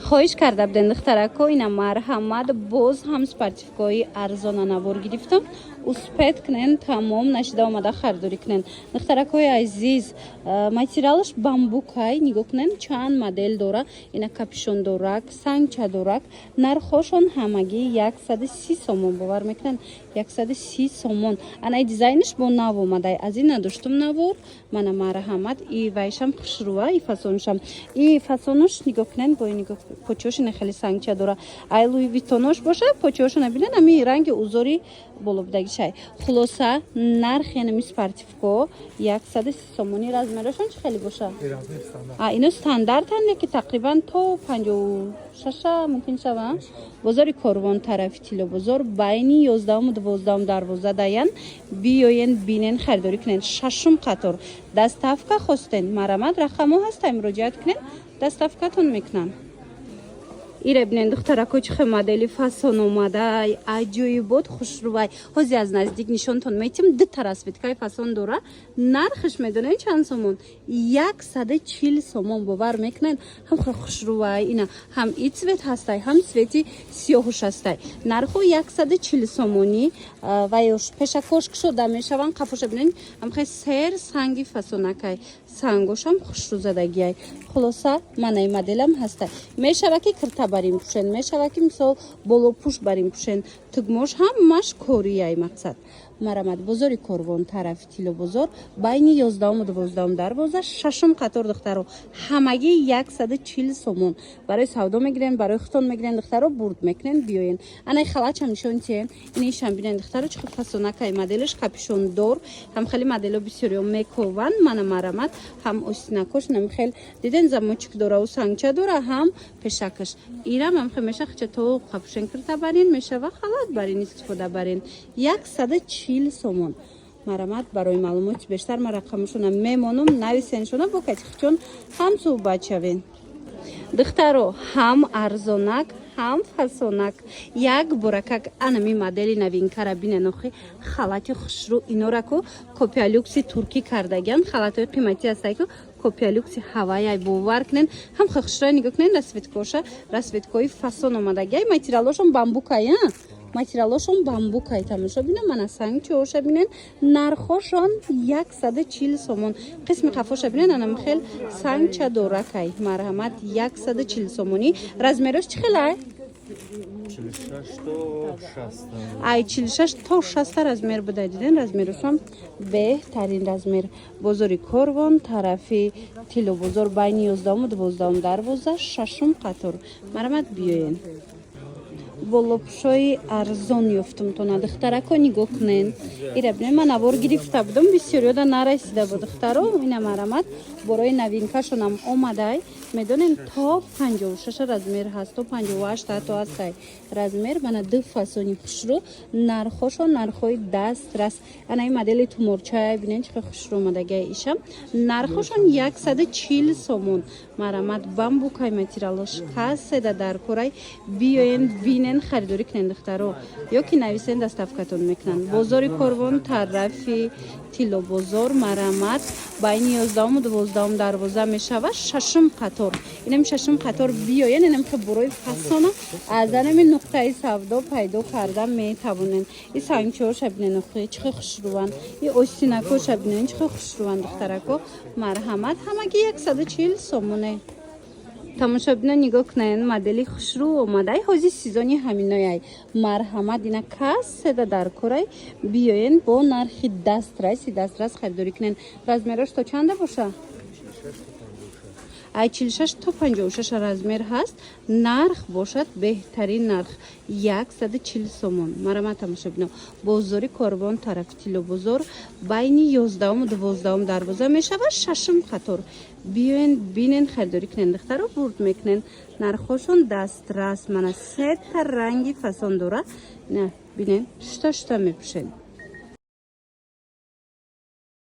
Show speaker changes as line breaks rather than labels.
خواهش کرده بودن دخترکو اینا مرحمت باز هم سپرتیفکای ارزان نوار گرفتم و سپید کنن تمام نشده آمده خریداری کنن دخترکای عزیز ماتریالش بامبوکای نگاه کنن چند مدل داره اینا کپشون دورک سنگچه دورک نرخوشون همگی 130 سومون باور میکنن 130 سومون انا دیزاینش با نو اومده از این نداشتم نوار من مرحمت ای وایشم خوشروه ای فسونشم ای فسونش نگاه کنن با این نگاه پوچوشون خیلی سنگچه داره ای لوی ویتونش باشه پوچوشون نبینن امی رنگ اوزوری болобдаги чай хулоса нархи нами спартивко 130 сомони размерашон чӣ хеле боша ино стандартане ки тақрибан то 56 мумкин шава бозори корвон тарафи тило бозор байни 11 12 дарвоза даян биёен бинен харидорӣ кунен шашум қатор даставка хостен марамат рақамо ҳаста муроҷиат кунен даставкатон мекунанд ایره بینن دخترکو چه مدلی فسون اومده عجیبات خوشروای حاضی از نزدیک نشونتون میتیم دو طرف بیتکای فسون داره نرخش میدونین چند سومون 140 سومون باور میکنن هم خوشروای اینا هم ای سویت هستای هم سویتی سیاهوش هستای نرخو 140 سومونی و یوش پشکوش کشو دمیشوان قفوش بینن هم خیلی سر سنگی فسونکای سنگوش هم خوشروزدگی خلاصه من ای مدلم هستای میشه که کرتا барим пушен мешава ки мисол болопуш барим пушен тугмош ҳамаш корияи мақсад марамат бозори корвон тарафи тило бозор байни 11-12 дарвоза шашум қатор духтаро ҳамагӣ 140 сомон барои савдо мегирен барои хитон мегирен духтаро бурд мекунен биёен анаи халачам нишон тиен инишам бинен духтаро чӣ хел фасонакаи моделиш капюшон дор ҳам хели модело бисёриё мекован мана марамат ҳам остинакош нами хел диден замочик дораву сангча дора ҳам пешакаш ирам ҳам хел меша хича то капюшен кирта барин мешава халат барин истифода барин 140 сомон марамат барои маълумоти бештар ма рақамашона мемонам нависеншона бо катихчон ҳам суҳбатшавен духтаро ҳам арзонак ҳам фасонак як боракак анами модели новинкара биненохи халати хушру инораку копиалюкси туркӣ кардаган халатои қиматӣ ҳастаи ку копиалюкси ҳаваяй бовар кунен ҳам хушра нигоҳ кунен расветкоша расветкои фасон омадагай материалошон бамбукай материалошон бамбукай тамошо бинен мана сангчи оша бинен нархошон 140 сомон қисми қафоша бинен анам хел сангча доракай марҳамат 140 сомонӣ размерош чӣ хелай 46 то 60 размер будай диден размерошам беҳтарин размер бозори корвон тарафи тило бозор байни 11-12 дарвоза шашум қатор марҳамат биёен болопушои арзон ёфтум то на духтарако нигоҳ кунен ира бинен ман навор гирифта будам бисёриёда нарасида бо духтаро ина марамат борои новинкашонам омадай медонем то 56 размер ҳаст то 58 ҳатто ҳастай размер мана ду фасони хушрӯ нархошон нархои дастрас анаи модели туморчая бинен чӣ хушрӯ омадагай иша нархошон 140 сомон марамат бамбукай материалош касседа дар корай биёен бинен харидорӣ кунен духтаро ё ки нависен даставкатон мекунанд бозори корвон тарафи тило бозор марамат байни 11-12 дарвоза мешава шашум қатор инам шашум қатор биёен инам ки борои фасона аз анами нуқтаи савдо пайдо карда метавонен и сангчиоша бинен охи чӣ хушрӯван и остинакоша бинен чӣ хушрӯван духтарако марҳамат ҳамаги 140 сомоне тамошобина нигоҳ кунен модели хушрӯ омадай ҳозир сезони ҳаминояй марҳамат ина касседа дар корай биёен бо нархи дастрас харидорӣ кунен размерош то чанда боша 46 то 56 размер ҳаст нарх бошад беҳтарин нарх 140 сомон марамат тамошобино бозори корвон тарафи тило бозор байни 11-12 дарвоза мешава шашум қатор биёен бинен харидорӣ кунен духтаро бурд мекунен нархошон дастрас мана сета ранги фасон дора ина бинен шута мепӯшен